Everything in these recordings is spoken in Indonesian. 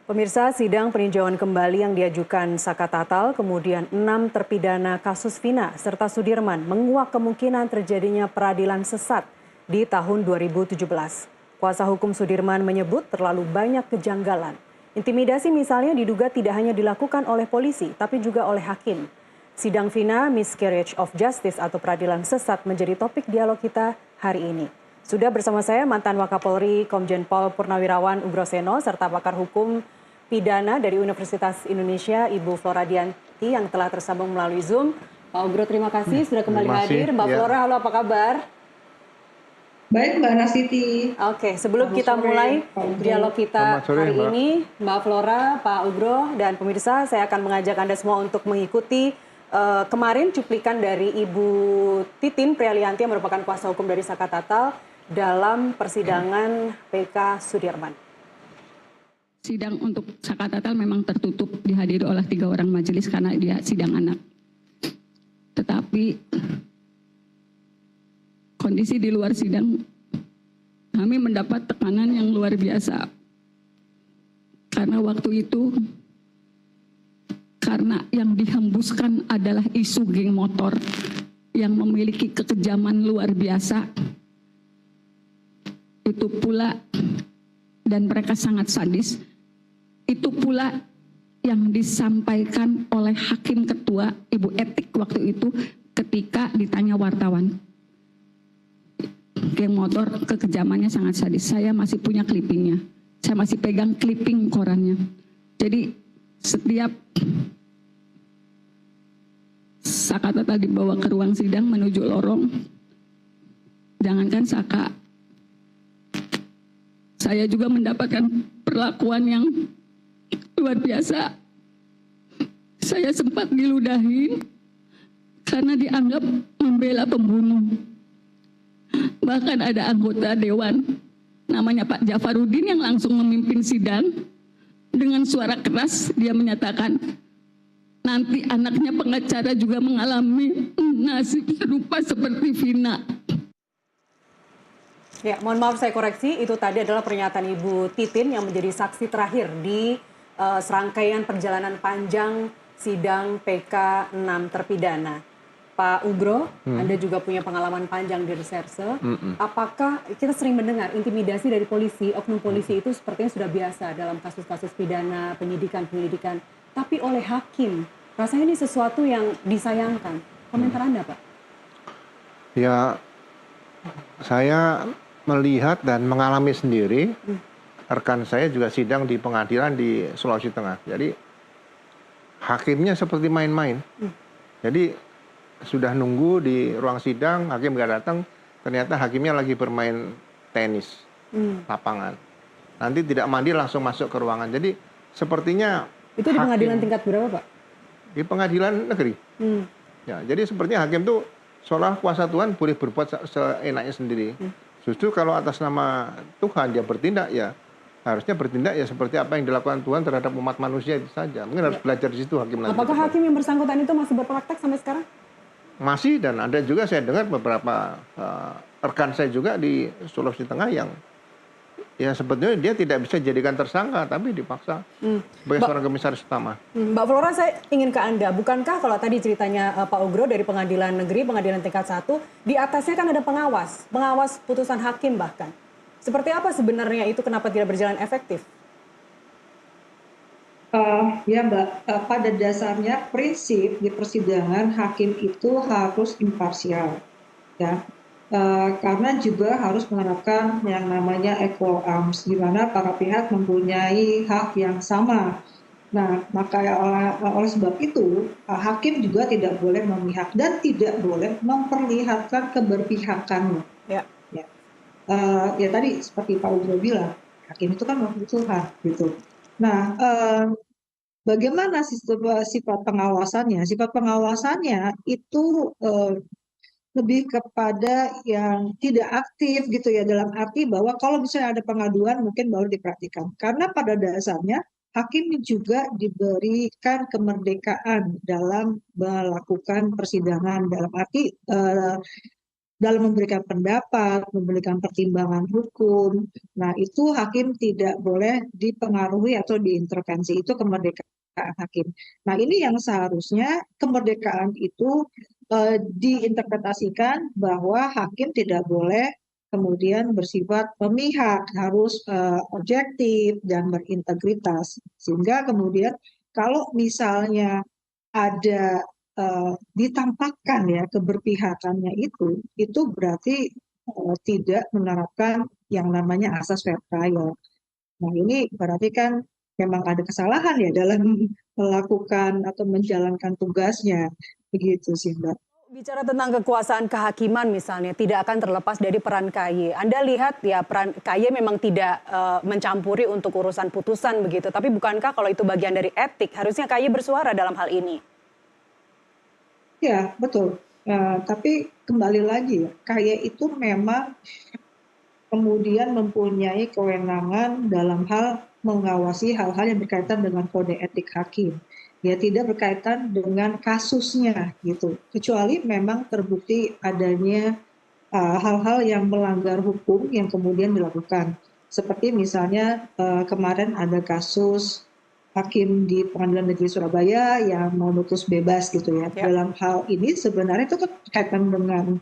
Pemirsa, sidang peninjauan kembali yang diajukan Saka Tatal, kemudian 6 terpidana kasus Vina serta Sudirman menguak kemungkinan terjadinya peradilan sesat di tahun 2017. Kuasa hukum Sudirman menyebut terlalu banyak kejanggalan. Intimidasi misalnya diduga tidak hanya dilakukan oleh polisi, tapi juga oleh hakim. Sidang Vina Miscarriage of Justice atau peradilan sesat menjadi topik dialog kita hari ini. Sudah bersama saya mantan Wakapolri Komjen Pol Purnawirawan Ugroseno serta pakar hukum pidana dari Universitas Indonesia Ibu Flora Dianti yang telah tersambung melalui Zoom. Pak Ugro, terima kasih sudah kembali hadir. Mbak Flora, halo, apa kabar? Baik Mbak Nasiti. Oke, sebelum kita mulai dialog kita hari ini, Mbak Flora, Pak Ugro, dan pemirsa, saya akan mengajak Anda semua untuk mengikuti kemarin cuplikan dari Ibu Titin Prialianti yang merupakan kuasa hukum dari Saka Tatal dalam persidangan PK Sudirman. Sidang untuk Saka Tatal memang tertutup dihadiri oleh 3 orang majelis karena dia sidang anak. Tetapi kondisi di luar sidang kami mendapat tekanan yang luar biasa. Karena waktu itu karena yang dihembuskan adalah isu geng motor yang memiliki kekejaman luar biasa. Itu pula dan mereka sangat sadis. Itu pula yang disampaikan oleh Hakim Ketua Ibu Etik waktu itu ketika ditanya wartawan. Geng motor kekejamannya sangat sadis. Saya masih punya clippingnya. Saya masih pegang clipping korannya. Jadi setiap Saka Tatal dibawa ke ruang sidang menuju lorong, jangankan Saka, saya juga mendapatkan perlakuan yang luar biasa. Saya sempat diludahin karena dianggap membela pembunuh. Bahkan ada anggota dewan namanya Pak Jafarudin yang langsung memimpin sidang. Dengan suara keras dia menyatakan, nanti anaknya pengacara juga mengalami nasib serupa seperti Vina. Ya, mohon maaf saya koreksi, itu tadi adalah pernyataan Ibu Titin yang menjadi saksi terakhir di serangkaian perjalanan panjang sidang PK 6 terpidana. Pak Ugro, Anda juga punya pengalaman panjang di reserse. Apakah kita sering mendengar intimidasi dari polisi, oknum polisi itu sepertinya sudah biasa dalam kasus-kasus pidana, penyidikan, tapi oleh hakim, rasanya ini sesuatu yang disayangkan. Komentar Anda, Pak? Ya, saya melihat dan mengalami sendiri, rekan saya juga sidang di pengadilan di Sulawesi Tengah. Jadi hakimnya seperti main-main. Jadi sudah nunggu di ruang sidang, hakim nggak datang, ternyata hakimnya lagi bermain tenis lapangan. Nanti tidak mandi langsung masuk ke ruangan. Jadi sepertinya itu di pengadilan tingkat berapa, Pak? Di pengadilan negeri. Ya, jadi sepertinya hakim tuh seolah kuasa Tuhan boleh berbuat seenaknya sendiri. Justru kalau atas nama Tuhan dia bertindak, ya harusnya bertindak ya seperti apa yang dilakukan Tuhan terhadap umat manusia itu saja. Mungkin harus belajar di situ hakim nanti. Apakah hakim yang bersangkutan itu masih berpraktek sampai sekarang? Masih, dan ada juga saya dengar beberapa rekan saya juga di Sulawesi Tengah yang ya sebetulnya dia tidak bisa dijadikan tersangka tapi dipaksa sebagai seorang komisaris utama. Mbak Flora, saya ingin ke Anda. Bukankah kalau tadi ceritanya Pak Ugro dari pengadilan negeri, pengadilan tingkat 1, di atasnya kan ada pengawas putusan hakim bahkan. Seperti apa sebenarnya itu, kenapa tidak berjalan efektif? Ya Mbak, pada dasarnya prinsip di persidangan hakim itu harus imparsial, ya. Karena juga harus menerapkan yang namanya equal arms, di mana para pihak mempunyai hak yang sama. Nah, maka oleh sebab itu hakim juga tidak boleh memihak dan tidak boleh memperlihatkan keberpihakannya. Ya. Ya tadi seperti Pak Ugro bilang, hakim itu kan wakil Tuhan, gitu. Nah, bagaimana sifat pengawasannya? Sifat pengawasannya itu lebih kepada yang tidak aktif gitu ya, dalam arti bahwa kalau misalnya ada pengaduan mungkin baru diperhatikan. Karena pada dasarnya hakim juga diberikan kemerdekaan dalam melakukan persidangan, dalam arti dalam memberikan pendapat, memberikan pertimbangan hukum. Nah, itu hakim tidak boleh dipengaruhi atau diintervensi. Itu kemerdekaan hakim. Nah, ini yang seharusnya kemerdekaan itu diinterpretasikan bahwa hakim tidak boleh kemudian bersifat memihak, harus objektif dan berintegritas. Sehingga kemudian kalau misalnya ada ditampakkan ya keberpihakannya itu berarti tidak menerapkan yang namanya asas fair trial. Nah, ini berarti kan memang ada kesalahan ya dalam melakukan atau menjalankan tugasnya. Begitu sih, Mbak. Bicara tentang kekuasaan kehakiman misalnya, tidak akan terlepas dari peran KY. Anda lihat ya peran KY memang tidak mencampuri untuk urusan putusan begitu. Tapi bukankah kalau itu bagian dari etik, harusnya KY bersuara dalam hal ini? Ya, betul. Tapi kembali lagi ya, KY itu memang kemudian mempunyai kewenangan dalam hal mengawasi hal-hal yang berkaitan dengan kode etik hakim. Ya, tidak berkaitan dengan kasusnya gitu. Kecuali memang terbukti adanya hal-hal yang melanggar hukum yang kemudian dilakukan. Seperti misalnya kemarin ada kasus hakim di Pengadilan Negeri Surabaya yang memutus bebas gitu ya. Dalam hal ini sebenarnya itu kan berkaitan dengan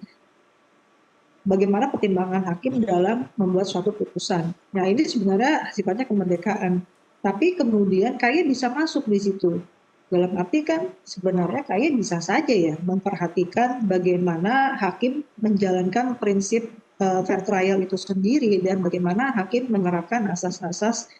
bagaimana pertimbangan hakim dalam membuat suatu putusan. Nah, ini sebenarnya sifatnya kemerdekaan. Tapi kemudian KY bisa masuk di situ. Dalam arti kan sebenarnya KY bisa saja ya memperhatikan bagaimana hakim menjalankan prinsip fair trial itu sendiri dan bagaimana hakim menerapkan asas-asas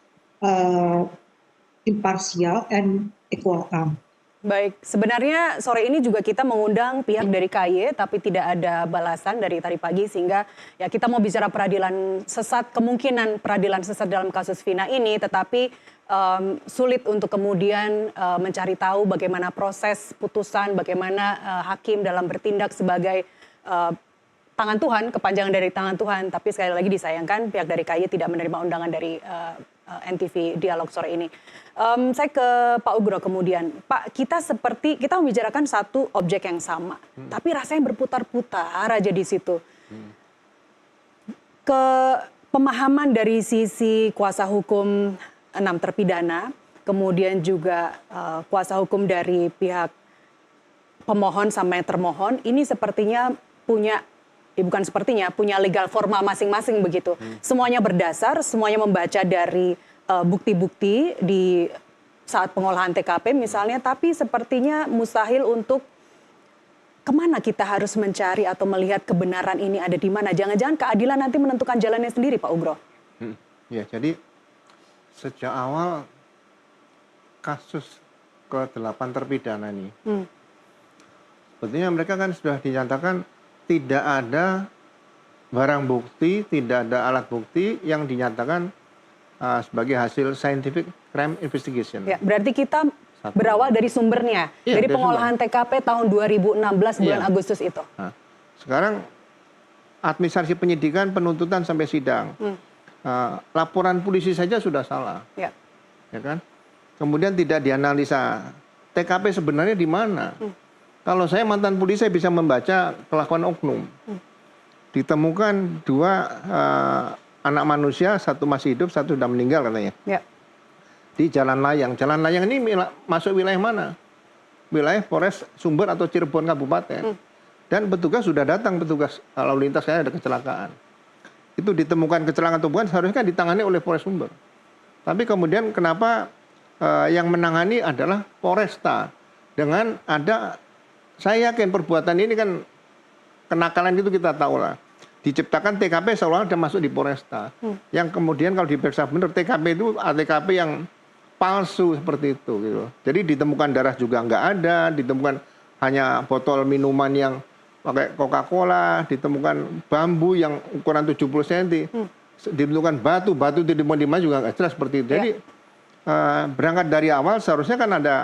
imparsial and equal arm. Baik, sebenarnya sore ini juga kita mengundang pihak dari KY, tapi tidak ada balasan dari tadi pagi sehingga ya kita mau bicara peradilan sesat, kemungkinan peradilan sesat dalam kasus Vina ini, tetapi sulit untuk kemudian mencari tahu bagaimana proses putusan, bagaimana hakim dalam bertindak sebagai tangan Tuhan, kepanjangan dari tangan Tuhan. Tapi sekali lagi disayangkan pihak dari KY tidak menerima undangan dari NTV Dialog sore ini. Saya ke Pak Ugro kemudian. Pak, kita membicarakan satu objek yang sama, tapi rasanya berputar-putar aja di situ. Ke pemahaman dari sisi kuasa hukum 6 terpidana, kemudian juga kuasa hukum dari pihak pemohon sampai termohon, ini sepertinya punya punya legal formal masing-masing begitu. Semuanya berdasar, semuanya membaca dari bukti-bukti di saat pengolahan TKP misalnya, tapi sepertinya mustahil untuk kemana kita harus mencari atau melihat kebenaran ini ada di mana. Jangan-jangan keadilan nanti menentukan jalannya sendiri, Pak Ugro. Ya, jadi sejak awal kasus ke-8 terpidana ini, sebetulnya mereka kan sudah dinyatakan tidak ada barang bukti, tidak ada alat bukti yang dinyatakan sebagai hasil scientific crime investigation. Ya, berarti kita berawal dari sumbernya, dari pengolahan TKP tahun 2016 bulan Agustus itu. Nah, sekarang administrasi penyidikan, penuntutan sampai sidang. Laporan polisi saja sudah salah. Ya kan? Kemudian tidak dianalisa TKP sebenarnya di mana. Kalau saya mantan polisi, saya bisa membaca kelakuan oknum. Ditemukan 2 anak manusia, 1 masih hidup, 1 sudah meninggal katanya. Ya. Di Jalan Layang. Jalan Layang ini masuk wilayah mana? Wilayah Polres Sumber atau Cirebon Kabupaten. Dan petugas sudah datang, petugas lalu lintas karena ada kecelakaan. Itu ditemukan kecelakaan atau bukan, seharusnya ditangani oleh Polres Sumber. Tapi kemudian kenapa yang menangani adalah Polresta. Dengan ada, saya yakin perbuatan ini kan kenakalan itu kita tahu lah. Diciptakan TKP seolah-olah ada masuk di Polresta. Yang kemudian kalau diperiksa benar TKP itu TKP yang palsu seperti itu gitu. Jadi ditemukan darah juga nggak ada, ditemukan hanya botol minuman yang pakai Coca-Cola, ditemukan bambu yang ukuran 70 cm, ditemukan batu di mana juga nggak jelas seperti itu. Jadi berangkat dari awal seharusnya kan ada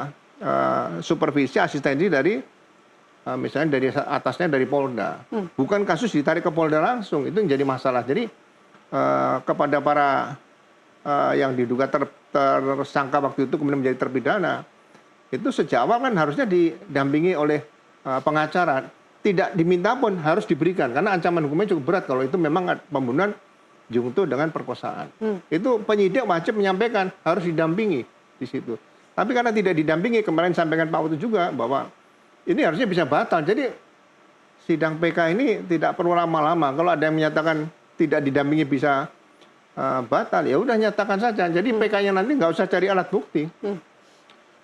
supervisi asistensi dari misalnya dari atasnya dari Polda, bukan kasus ditarik ke Polda langsung, itu menjadi masalah. Jadi kepada para yang diduga tersangka waktu itu kemudian menjadi terpidana, itu sejak awal kan harusnya didampingi oleh pengacara. tidak diminta pun harus diberikan karena ancaman hukumnya cukup berat kalau itu memang pembunuhan junto dengan perkosaan. Itu penyidik wajib menyampaikan, harus didampingi di situ. Tapi karena tidak didampingi, kemarin sampaikan Pak Putu juga bahwa ini harusnya bisa batal. Jadi sidang PK ini tidak perlu lama-lama. Kalau ada yang menyatakan tidak didampingi bisa batal, ya udah nyatakan saja. Jadi PK-nya nanti nggak usah cari alat bukti.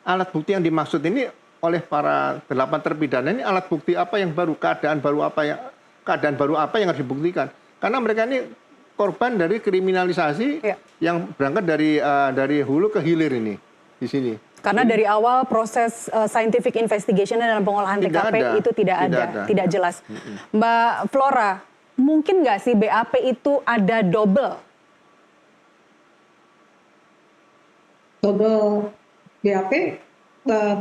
Alat bukti yang dimaksud ini oleh para 8 terpidana ini alat bukti apa yang baru, keadaan baru apa yang harus dibuktikan. Karena mereka ini korban dari kriminalisasi yang berangkat dari hulu ke hilir ini di sini. Karena dari awal proses scientific investigation dalam pengolahan TKP itu tidak jelas. Mbak Flora, mungkin nggak sih BAP itu ada double BAP?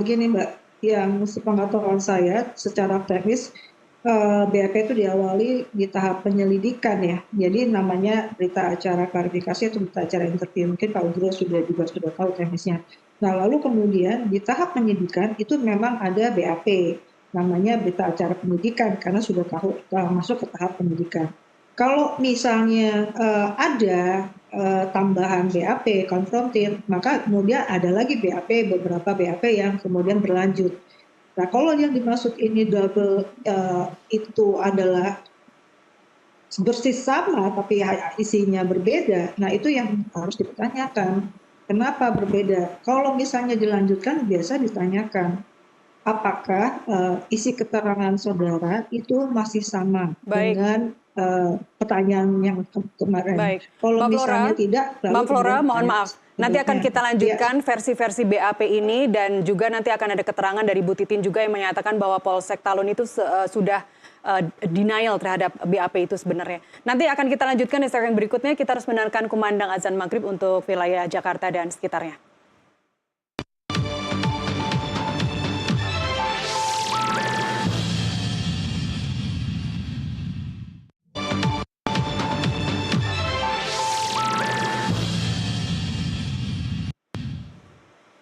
Begini Mbak, yang sepengetahuan saya secara teknis BAP itu diawali di tahap penyelidikan ya. Jadi namanya berita acara klarifikasi atau berita acara interview. Mungkin Pak Ugro sudah tahu teknisnya. Nah lalu kemudian di tahap penyidikan itu memang ada BAP. Namanya berita acara penyidikan karena sudah masuk ke tahap penyidikan. Kalau misalnya ada tambahan BAP, konfrontir, maka kemudian ada lagi beberapa BAP yang kemudian berlanjut. Nah, kalau yang dimaksud ini double itu adalah persis sama tapi isinya berbeda, nah itu yang harus dipertanyakan. Kenapa berbeda? Kalau misalnya dilanjutkan, biasa ditanyakan, apakah isi keterangan saudara itu masih sama dengan pertanyaan yang kemarin. Baik. Kalau Mbak misalnya Flora, tidak, Mbak Flora, mohon maaf. Nanti akan kita lanjutkan versi-versi BAP ini dan juga nanti akan ada keterangan dari Bu Titin juga yang menyatakan bahwa Polsek Talun itu sudah denial terhadap BAP itu sebenarnya. Nanti akan kita lanjutkan di segmen berikutnya. Kita harus mendengarkan kumandang azan maghrib untuk wilayah Jakarta dan sekitarnya.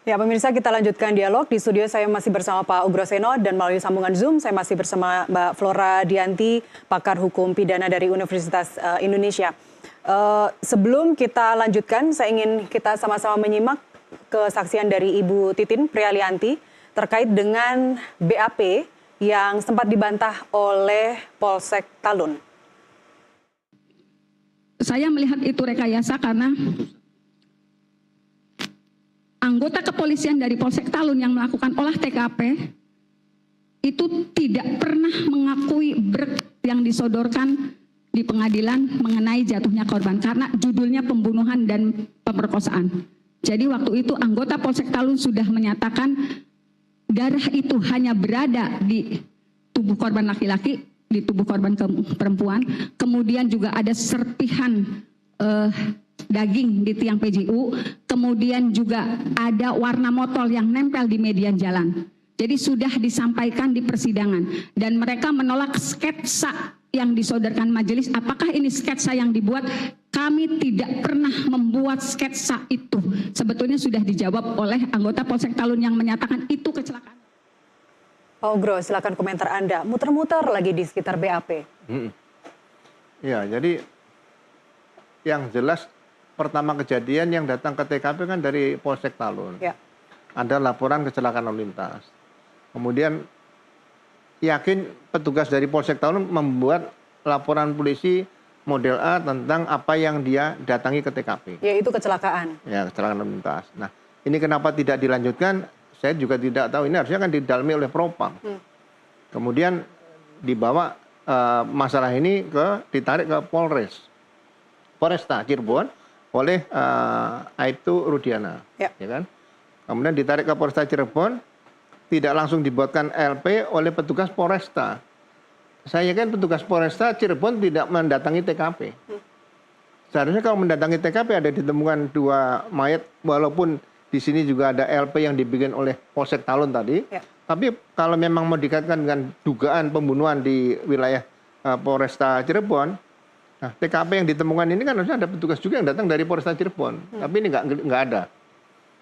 Ya pemirsa, kita lanjutkan dialog. Di studio saya masih bersama Pak Ugroseno dan melalui sambungan Zoom saya masih bersama Mbak Flora Dianti, pakar hukum pidana dari Universitas Indonesia. Sebelum kita lanjutkan, saya ingin kita sama-sama menyimak kesaksian dari Ibu Titin Prialianti terkait dengan BAP yang sempat dibantah oleh Polsek Talun. Saya melihat itu rekayasa karena anggota kepolisian dari Polsek Talun yang melakukan olah TKP itu tidak pernah mengakui berkas yang disodorkan di pengadilan mengenai jatuhnya korban karena judulnya pembunuhan dan pemerkosaan. Jadi waktu itu anggota Polsek Talun sudah menyatakan darah itu hanya berada di tubuh korban laki-laki, di tubuh korban perempuan, kemudian juga ada serpihan daging di tiang PJU, kemudian juga ada warna motol yang nempel di median jalan. Jadi sudah disampaikan di persidangan dan mereka menolak sketsa yang disodorkan majelis. Apakah ini sketsa yang dibuat? Kami tidak pernah membuat sketsa itu. Sebetulnya sudah dijawab oleh anggota Polsek Talun yang menyatakan itu kecelakaan. Pak Ugro, silakan komentar Anda. Muter-muter lagi di sekitar BAP. Ya, jadi yang jelas pertama kejadian yang datang ke TKP kan dari Polsek Talun. Ya. Ada laporan kecelakaan lalu lintas. Kemudian yakin petugas dari Polsek Talun membuat laporan polisi model A tentang apa yang dia datangi ke TKP. Yaitu kecelakaan. Ya, kecelakaan lalu lintas. Nah, ini kenapa tidak dilanjutkan? Saya juga tidak tahu. Ini harusnya kan didalami oleh Propam. Kemudian dibawa masalah ini ditarik ke Polresta Cirebon oleh Aibtu Rudiana, ya kan? Kemudian ditarik ke Polresta Cirebon, tidak langsung dibuatkan LP oleh petugas Polresta. Saya kan petugas Polresta Cirebon tidak mendatangi TKP. Seharusnya kalau mendatangi TKP ada ditemukan 2 mayat, walaupun di sini juga ada LP yang dibikin oleh Polsek Talun tadi. Ya. Tapi kalau memang mau dikaitkan dengan dugaan pembunuhan di wilayah Polresta Cirebon, nah, TKP yang ditemukan ini kan harusnya ada petugas juga yang datang dari Polresta Cirebon. Tapi ini nggak ada.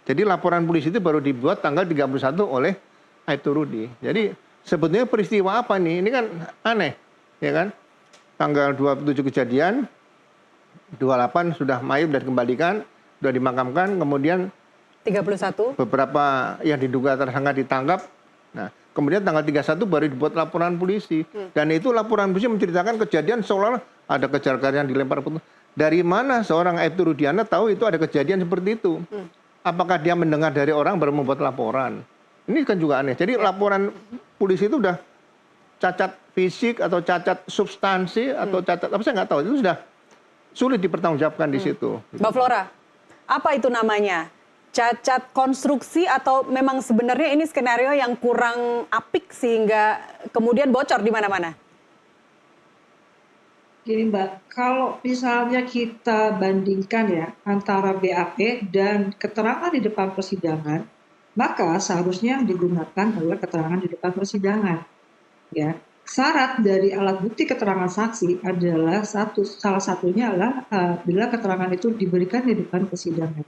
Jadi laporan polisi itu baru dibuat tanggal 31 oleh Aibtu Rudi. Jadi sebetulnya peristiwa apa nih? Ini kan aneh, ya kan? Tanggal 27 kejadian, 28 sudah mayat dan kembalikan, sudah dimakamkan, kemudian 31. beberapa yang diduga tersangka ditangkap. Nah, kemudian tanggal 31 baru dibuat laporan polisi. Dan itu laporan polisi menceritakan kejadian seolah ada kejar-kejaran dilempar putus. Dari mana seorang Aibtu Rudiana tahu itu ada kejadian seperti itu? Apakah dia mendengar dari orang baru membuat laporan? Ini kan juga aneh. Jadi laporan polisi itu udah cacat fisik atau cacat substansi atau cacat apa saya nggak tahu. Itu sudah sulit dipertanggungjawabkan di situ. Mbak Flora, apa itu namanya? Cacat konstruksi atau memang sebenarnya ini skenario yang kurang apik sehingga kemudian bocor di mana-mana? Gini Mbak, kalau misalnya kita bandingkan ya antara BAP dan keterangan di depan persidangan, maka seharusnya yang digunakan adalah keterangan di depan persidangan. Ya, syarat dari alat bukti keterangan saksi adalah salah satunya adalah bila keterangan itu diberikan di depan persidangan.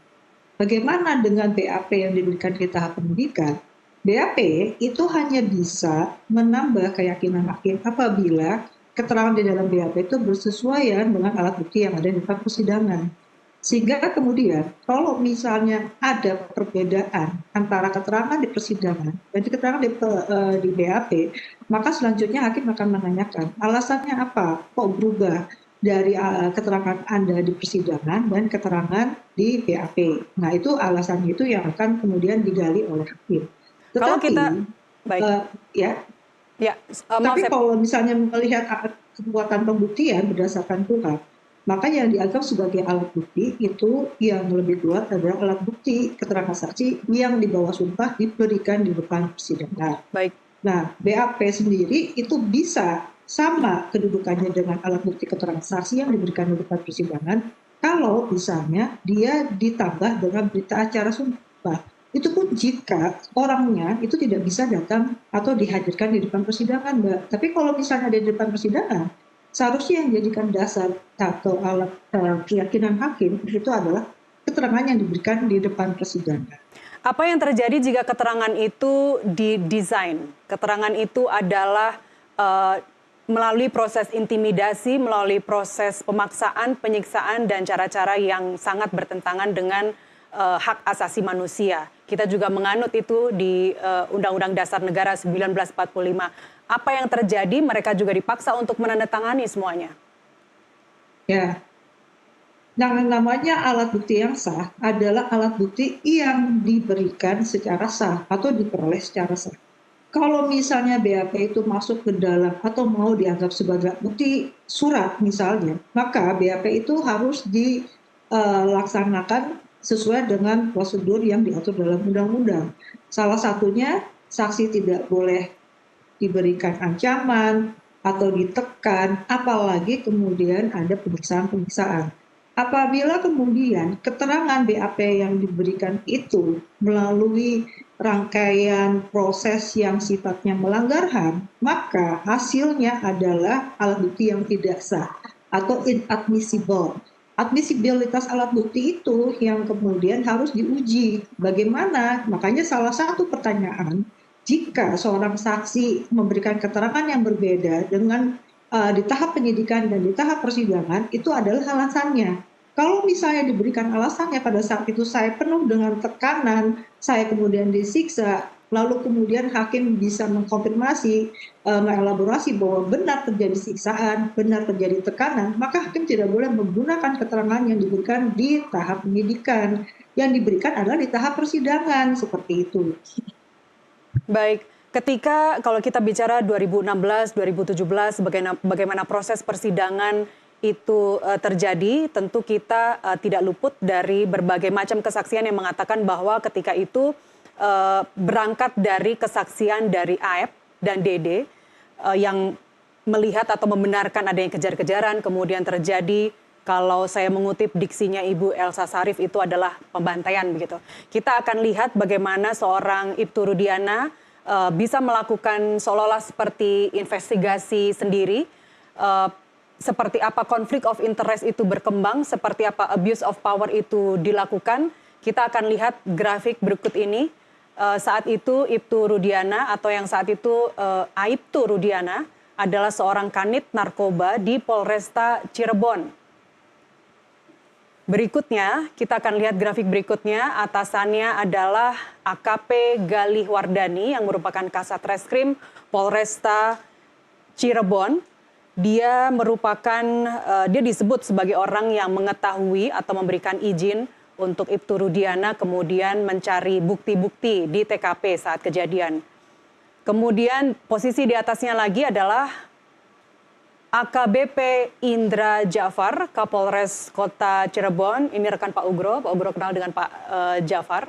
Bagaimana dengan BAP yang diberikan di tahap penyidikan? BAP itu hanya bisa menambah keyakinan hakim apabila keterangan di dalam BAP itu bersesuaian dengan alat bukti yang ada di depan persidangan. Sehingga kemudian kalau misalnya ada perbedaan antara keterangan di persidangan dan keterangan di BAP, maka selanjutnya hakim akan menanyakan alasannya apa, kok berubah dari keterangan Anda di persidangan dan keterangan di BAP. Nah itu alasan itu yang akan kemudian digali oleh hakim. Tetapi, Kalau kita, baik. Tapi kalau misalnya melihat kekuatan pembuktian berdasarkan Tuhan, maka yang dianggap sebagai alat bukti itu yang lebih kuat adalah alat bukti keterangan saksi yang di bawah sumpah diberikan di depan persidangan. Baik. Nah, BAP sendiri itu bisa sama kedudukannya dengan alat bukti keterangan saksi yang diberikan di depan persidangan kalau misalnya dia ditambah dengan berita acara sumpah. Itu pun jika orangnya itu tidak bisa datang atau dihadirkan di depan persidangan, Mbak. Tapi kalau misalnya ada di depan persidangan, seharusnya yang dijadikan dasar atau alat keyakinan hakim itu adalah keterangan yang diberikan di depan persidangan. Apa yang terjadi jika keterangan itu didesain? Keterangan itu adalah melalui proses intimidasi, melalui proses pemaksaan, penyiksaan, dan cara-cara yang sangat bertentangan dengan hak asasi manusia. Kita juga menganut itu di Undang-Undang Dasar Negara 1945. Apa yang terjadi? Mereka juga dipaksa untuk menandatangani semuanya. Ya, yang namanya alat bukti yang sah adalah alat bukti yang diberikan secara sah atau diperoleh secara sah. Kalau misalnya BAP itu masuk ke dalam atau mau dianggap sebagai bukti surat misalnya, maka BAP itu harus dilaksanakan sesuai dengan prosedur yang diatur dalam undang-undang. Salah satunya saksi tidak boleh diberikan ancaman atau ditekan, apalagi kemudian ada pemeriksaan-pemeriksaan. Apabila kemudian keterangan BAP yang diberikan itu melalui rangkaian proses yang sifatnya melanggar HAM, maka hasilnya adalah alat bukti yang tidak sah atau inadmissible. Admisibilitas alat bukti itu yang kemudian harus diuji. Bagaimana? Makanya salah satu pertanyaan, jika seorang saksi memberikan keterangan yang berbeda dengan di tahap penyidikan dan di tahap persidangan, itu adalah alasannya. Kalau misalnya diberikan alasannya pada saat itu saya penuh dengan tekanan, saya kemudian disiksa, lalu kemudian hakim bisa mengkonfirmasi, mengelaborasi bahwa benar terjadi siksaan, benar terjadi tekanan, maka hakim tidak boleh menggunakan keterangan yang diberikan di tahap penyidikan. Yang diberikan adalah di tahap persidangan, seperti itu. Baik, ketika kalau kita bicara 2016, 2017, bagaimana proses persidangan itu terjadi, tentu kita tidak luput dari berbagai macam kesaksian yang mengatakan bahwa ketika itu berangkat dari kesaksian dari AF dan DD yang melihat atau membenarkan adanya kejar-kejaran, kemudian terjadi, kalau saya mengutip diksinya Ibu Elsa Sharif, itu adalah pembantaian begitu. Kita akan lihat bagaimana seorang Aibtu Rudiana bisa melakukan seolah-olah seperti investigasi sendiri, seperti apa konflik of interest itu berkembang, seperti apa abuse of power itu dilakukan. Kita akan lihat grafik berikut ini. saat itu Ibtu Rudiana atau yang saat itu Aibtu Rudiana adalah seorang kanit narkoba di Polresta Cirebon. Berikutnya, kita akan lihat grafik berikutnya. Atasannya adalah AKP Galih Wardani yang merupakan Kasat Reskrim Polresta Cirebon. Dia disebut sebagai orang yang mengetahui atau memberikan izin untuk Ibtu Rudiana kemudian mencari bukti-bukti di TKP saat kejadian. Kemudian posisi di atasnya lagi adalah AKBP Indra Jafar, Kapolres Kota Cirebon. Ini rekan Pak Ugro kenal dengan Pak Jafar.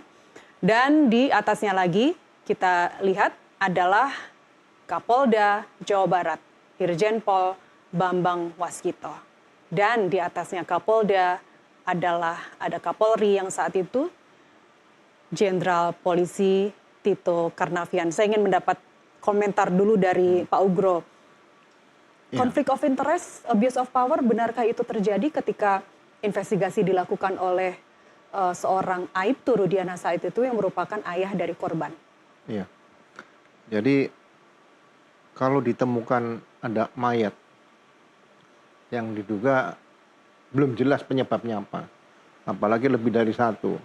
Dan di atasnya lagi kita lihat adalah Kapolda Jawa Barat, Irjen Pol Bambang Waskito. Dan di atasnya Kapolda ada Kapolri yang saat itu Jenderal Polisi Tito Karnavian. Saya ingin mendapat komentar dulu dari Pak Ugro. Konflik of interest, abuse of power, benarkah itu terjadi ketika investigasi dilakukan oleh seorang Aibtu Rudiana saat itu yang merupakan ayah dari korban? Iya. Jadi kalau ditemukan ada mayat yang diduga belum jelas penyebabnya apa, apalagi lebih dari satu.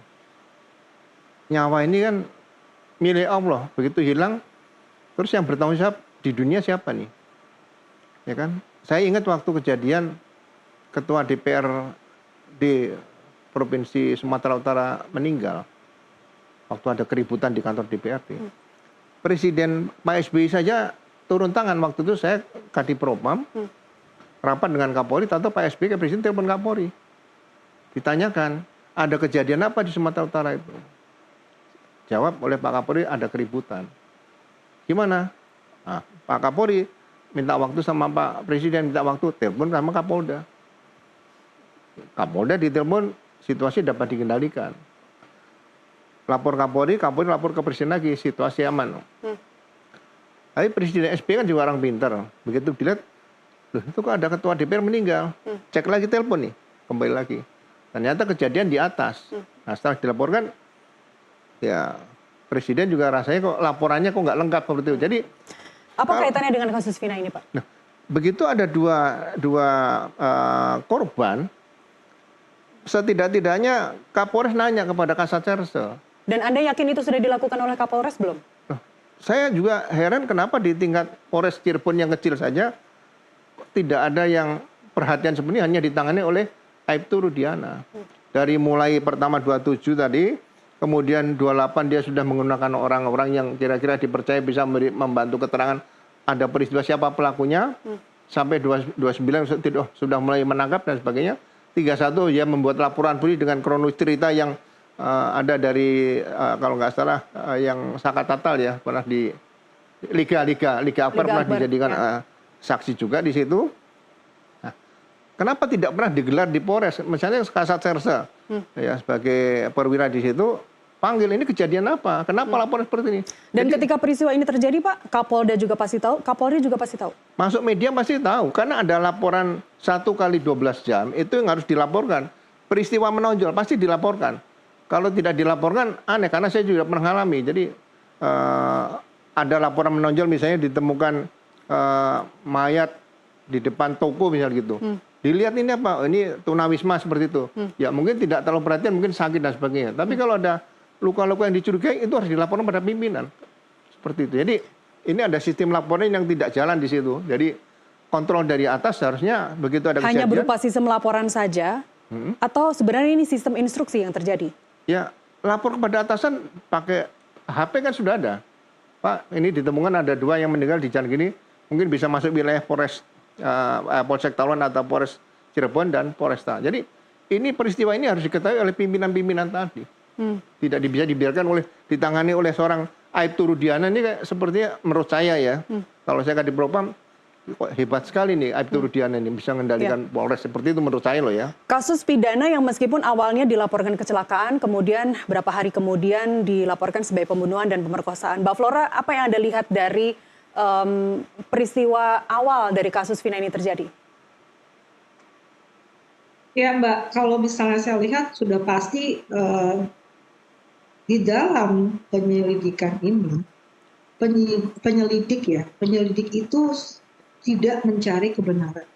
Nyawa ini kan milik Allah, begitu hilang, terus yang bertanggung jawab di dunia siapa nih? Ya kan? Saya ingat waktu kejadian Ketua DPR di Provinsi Sumatera Utara meninggal, waktu ada keributan di kantor DPRD. Presiden Pak SBY saja turun tangan waktu itu. Saya Kadipropam, rapat dengan Kapolri, atau Pak SBY ke Presiden telepon Kapolri. Ditanyakan, ada kejadian apa di Sumatera Utara itu? Jawab oleh Pak Kapolri, ada keributan. Gimana? Nah, Pak Kapolri minta waktu sama Pak Presiden, minta waktu, telepon sama Kapolda. Kapolda ditelepon, situasi dapat dikendalikan. Lapor Kapolri, Kapolri lapor ke Presiden lagi, situasi aman. Tapi Presiden SBY kan juga orang pintar. Begitu dilihat, loh itu kok ada ketua DPR meninggal. Cek lagi telepon nih, kembali lagi. Ternyata kejadian di atas. Nah setelah dilaporkan, ya Presiden juga rasanya kok laporannya kok nggak lengkap seperti itu. Jadi apa kaitannya dengan kasus Vina ini, Pak? Nah, begitu ada dua korban, setidak-tidaknya Kapolres nanya kepada Kasat Serse. Dan Anda yakin itu sudah dilakukan oleh Kapolres belum? Saya juga heran kenapa di tingkat Polres Cirebon yang kecil saja tidak ada yang perhatian sebenarnya hanya ditangani oleh Aibtu Rudiana. Dari mulai pertama 27 tadi, kemudian 28 dia sudah menggunakan orang-orang yang kira-kira dipercaya bisa membantu keterangan ada peristiwa siapa pelakunya. Sampai 29 sudah mulai menangkap dan sebagainya. 31 dia membuat laporan polisi dengan kronologis cerita yang ada dari kalau nggak salah yang Saka Tatal ya, pernah di Liga Akbar pernah dijadikan saksi juga di situ. Nah, kenapa tidak pernah digelar di Polres? Misalnya Kasat Serse ya sebagai perwira di situ, panggil ini kejadian apa? Kenapa laporan seperti ini? Dan ketika peristiwa ini terjadi, Pak, Kapolda juga pasti tahu, Kapolri juga pasti tahu. Masuk media pasti tahu, karena ada laporan 1 kali 12 jam itu yang harus dilaporkan. Peristiwa menonjol pasti dilaporkan. Kalau tidak dilaporkan aneh, karena saya juga pernah mengalami. Jadi ada laporan menonjol misalnya ditemukan mayat di depan toko misalnya gitu. Dilihat ini apa? Ini tunawisma seperti itu. Ya mungkin tidak terlalu perhatian, mungkin sakit dan sebagainya. Tapi kalau ada luka-luka yang dicurigai itu harus dilaporkan pada pimpinan. Seperti itu. Jadi ini ada sistem laporan yang tidak jalan di situ. Jadi kontrol dari atas harusnya begitu ada kejadian. Hanya berupa sistem laporan saja atau sebenarnya ini sistem instruksi yang terjadi? Ya, lapor kepada atasan pakai HP kan sudah ada. Pak, ini ditemukan ada 2 yang meninggal di jalan gini, mungkin bisa masuk wilayah Polsek Taruman atau Polres Cirebon dan Polresta. Jadi ini peristiwa ini harus diketahui oleh pimpinan-pimpinan tadi. Tidak bisa dibiarkan ditangani oleh seorang Aibtu Rudiana ini kayak sepertinya menurut saya ya. Kalau saya Kadipropam, hebat sekali nih Aibtu Rudiana ini bisa mengendalikan Polres seperti itu menurut saya loh ya. Kasus pidana yang meskipun awalnya dilaporkan kecelakaan, kemudian berapa hari kemudian dilaporkan sebagai pembunuhan dan pemerkosaan. Mbak Flora, apa yang Anda lihat dari peristiwa awal dari kasus Vina ini terjadi? Ya Mbak, kalau misalnya saya lihat sudah pasti di dalam penyelidikan ini, penyelidik itu tidak mencari kebenaran,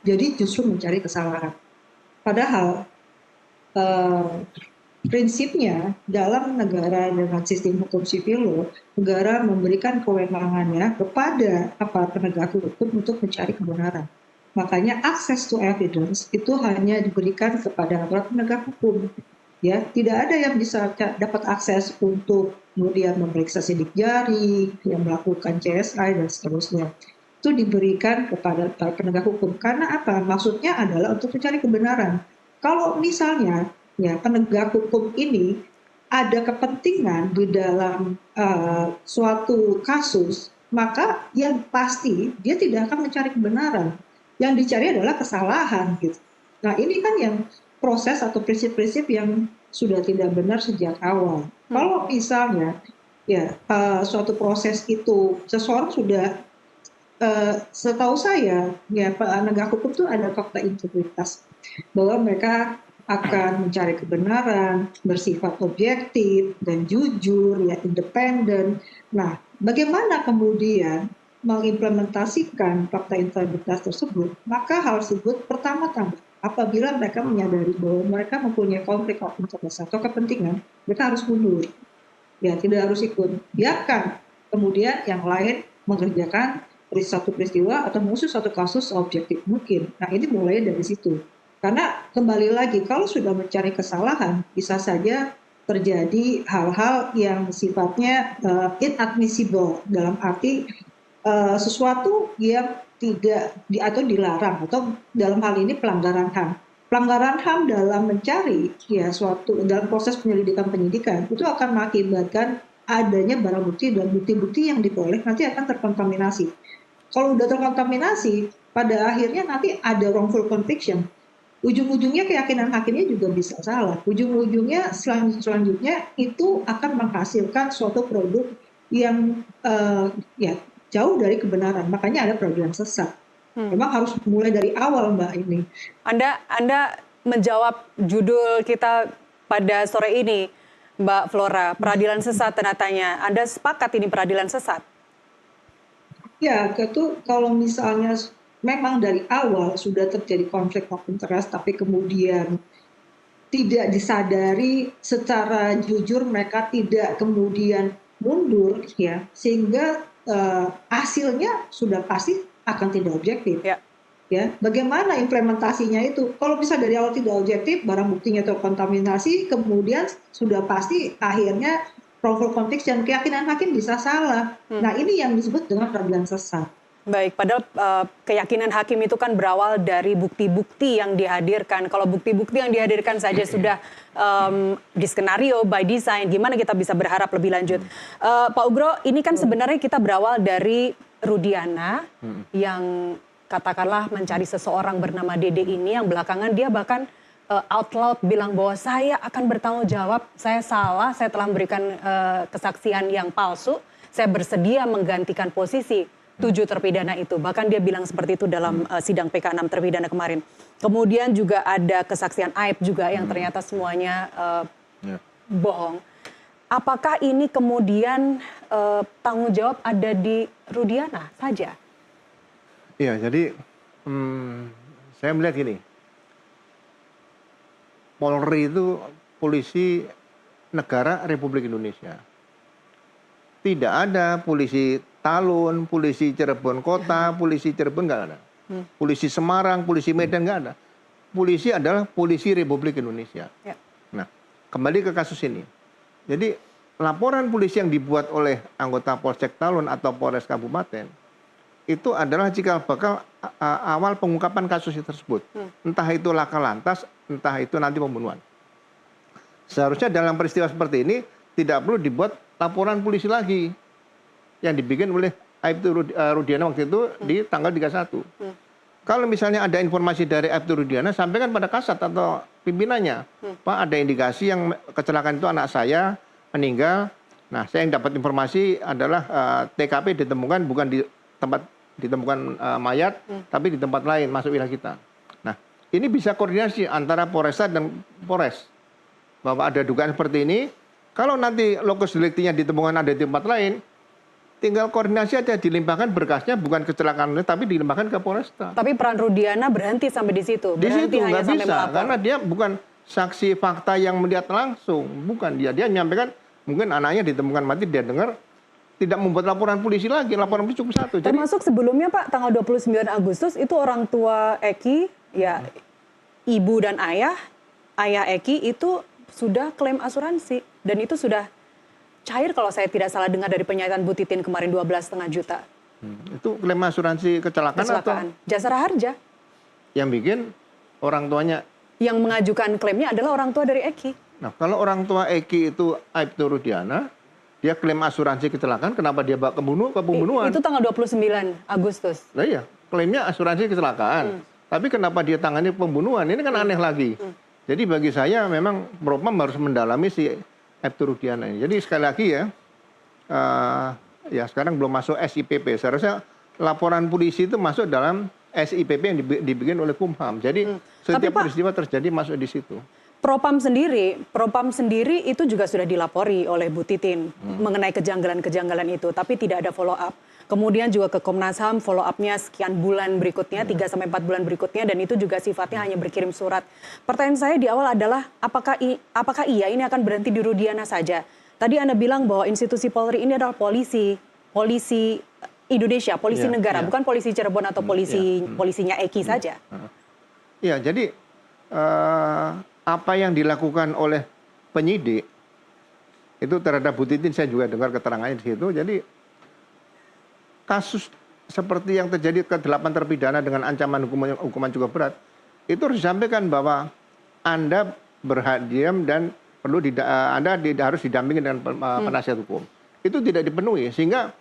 jadi justru mencari kesalahan. Padahal prinsipnya dalam negara dengan sistem hukum sipil, negara memberikan kewenangannya kepada aparat penegak hukum untuk mencari kebenaran. Makanya access to evidence itu hanya diberikan kepada aparat penegak hukum. Ya, tidak ada yang bisa dapat akses untuk kemudian memeriksa sidik jari, yang melakukan CSI dan seterusnya. Itu diberikan kepada para penegak hukum. Karena apa? Maksudnya adalah untuk mencari kebenaran. Kalau misalnya ya penegak hukum ini ada kepentingan di dalam suatu kasus, maka yang pasti dia tidak akan mencari kebenaran. Yang dicari adalah kesalahan gitu. Nah, ini kan yang proses atau prinsip-prinsip yang sudah tidak benar sejak awal. Kalau misalnya ya suatu proses itu seseorang sudah setahu saya ya penegak hukum itu ada fakta integritas bahwa mereka akan mencari kebenaran, bersifat objektif dan jujur, ya independen. Nah, bagaimana kemudian mengimplementasikan fakta integritas tersebut? Maka hal tersebut pertama-tama apabila mereka menyadari bahwa mereka mempunyai konflik of interest atau kepentingan, mereka harus mundur. Ya, tidak harus ikut. Biarkan kemudian yang lain mengerjakan satu peristiwa atau mengusut satu kasus objektif mungkin. Nah, ini mulai dari situ. Karena kembali lagi, kalau sudah mencari kesalahan, bisa saja terjadi hal-hal yang sifatnya inadmissible, dalam arti sesuatu yang tidak atau dilarang, atau dalam hal ini pelanggaran HAM. Pelanggaran HAM dalam mencari ya suatu dalam proses penyidikan itu akan mengakibatkan adanya barang bukti dan bukti-bukti yang diperoleh nanti akan terkontaminasi. Kalau sudah terkontaminasi, pada akhirnya nanti ada wrongful conviction. Ujung-ujungnya keyakinan hakimnya juga bisa salah. Ujung-ujungnya selanjutnya itu akan menghasilkan suatu produk yang ya jauh dari kebenaran. Makanya ada peradilan sesat. Memang harus mulai dari awal, Mbak ini. Anda menjawab judul kita pada sore ini, Mbak Flora, peradilan sesat tanda tanya. Anda sepakat ini peradilan sesat? Ya, itu kalau misalnya memang dari awal sudah terjadi konflik of interest, tapi kemudian tidak disadari secara jujur, mereka tidak kemudian mundur, ya, sehingga hasilnya sudah pasti akan tidak objektif. Ya, bagaimana implementasinya itu? Kalau bisa dari awal tidak objektif, barang buktinya terkontaminasi, kemudian sudah pasti akhirnya wrongful conviction, keyakinan hakim bisa salah. Nah, ini yang disebut dengan peradilan sesat. Baik, padahal keyakinan hakim itu kan berawal dari bukti-bukti yang dihadirkan. Kalau bukti-bukti yang dihadirkan saja sudah di skenario, by design, gimana kita bisa berharap lebih lanjut? Pak Ugro, ini kan sebenarnya kita berawal dari Rudiana yang katakanlah mencari seseorang bernama Dede ini, yang belakangan dia bahkan out loud bilang bahwa saya akan bertanggung jawab, saya salah, saya telah memberikan kesaksian yang palsu, saya bersedia menggantikan posisi 7 terpidana itu. Bahkan dia bilang seperti itu dalam sidang PK 6 terpidana kemarin. Kemudian juga ada kesaksian Aib juga yang ternyata semuanya bohong. Apakah ini kemudian tanggung jawab ada di Rudiana saja? Iya, jadi saya melihat gini. Polri itu polisi negara Republik Indonesia. Tidak ada polisi Talun, polisi Cirebon Kota, polisi Cirebon nggak ada. Polisi Semarang, polisi Medan nggak ada. Polisi adalah polisi Republik Indonesia. Ya. Nah, kembali ke kasus ini. Jadi laporan polisi yang dibuat oleh anggota Polsek Talun atau Polres Kabupaten itu adalah cikal bakal awal pengungkapan kasus tersebut. Entah itu laka lantas, entah itu nanti pembunuhan. Seharusnya dalam peristiwa seperti ini tidak perlu dibuat laporan polisi lagi yang dibikin oleh Aibtu Rudiana waktu itu di tanggal 31. Kalau misalnya ada informasi dari Aibtu Rudiana, sampaikan pada Kasat atau pimpinannya. Pak, ada indikasi yang kecelakaan itu anak saya meninggal. Nah, saya yang dapat informasi adalah TKP ditemukan bukan di tempat ditemukan mayat, tapi di tempat lain masuk wilayah kita. Nah, ini bisa koordinasi antara Polresta dan Polres. Bahwa ada dugaan seperti ini, Kalau nanti lokus deliktinya ditemukan ada di tempat lain, tinggal koordinasi aja, dilimpahkan berkasnya bukan kecelakaan tapi dilimpahkan ke Polresta. Tapi peran Rudiana berhenti sampai di situ. Di Berhenti situ hanya nggak sampai bisa, melapor. karena dia bukan saksi fakta yang melihat langsung, bukan dia menyampaikan mungkin anaknya ditemukan mati, dia dengar, tidak membuat laporan polisi lagi, laporan polisi cukup satu. Jadi, Termasuk sebelumnya Pak, tanggal 29 Agustus itu orang tua Eki, ya ibu dan ayah Eki itu sudah klaim asuransi. Dan itu sudah cair kalau saya tidak salah dengar dari pernyataan Bu Titin kemarin 12,5 juta. itu klaim asuransi kecelakaan atau Jasara Harja. yang bikin orang tuanya? Yang mengajukan klaimnya adalah orang tua dari Eki. Nah, kalau orang tua Eki itu Aibtu Rudiana, dia klaim asuransi kecelakaan, kenapa dia bawa ke pembunuhan? Itu tanggal 29 Agustus. Nah iya, klaimnya asuransi kecelakaan. Tapi kenapa dia tangani pembunuhan? Ini kan aneh lagi. Jadi bagi saya memang Propam harus mendalami si Aibtu Rudiana ini. Jadi sekali lagi ya, ya sekarang belum masuk SIPP. Seharusnya laporan polisi itu masuk dalam SIPP yang dibikin oleh Kumham. Jadi setiap peristiwa terjadi masuk di situ. Propam sendiri itu juga sudah dilapori oleh Bu Titin mengenai kejanggalan-kejanggalan itu, tapi tidak ada follow up. Kemudian juga ke Komnas HAM follow up-nya sekian bulan berikutnya, 3-4 bulan berikutnya, dan itu juga sifatnya hanya berkirim surat. Pertanyaan saya di awal adalah apakah iya ini akan berhenti di Rudiana saja? Tadi Anda bilang bahwa institusi Polri ini adalah polisi Indonesia, polisi negara, bukan polisi Cirebon atau polisinya Eki saja. Iya, jadi apa yang dilakukan oleh penyidik itu terhadap Bu Titin, saya juga dengar keterangannya di situ. Jadi kasus seperti yang terjadi ke 8 terpidana dengan ancaman hukuman cukup berat, itu harus disampaikan bahwa Anda berhak diam dan Anda harus didampingi dengan penasihat hukum. Itu tidak dipenuhi, sehingga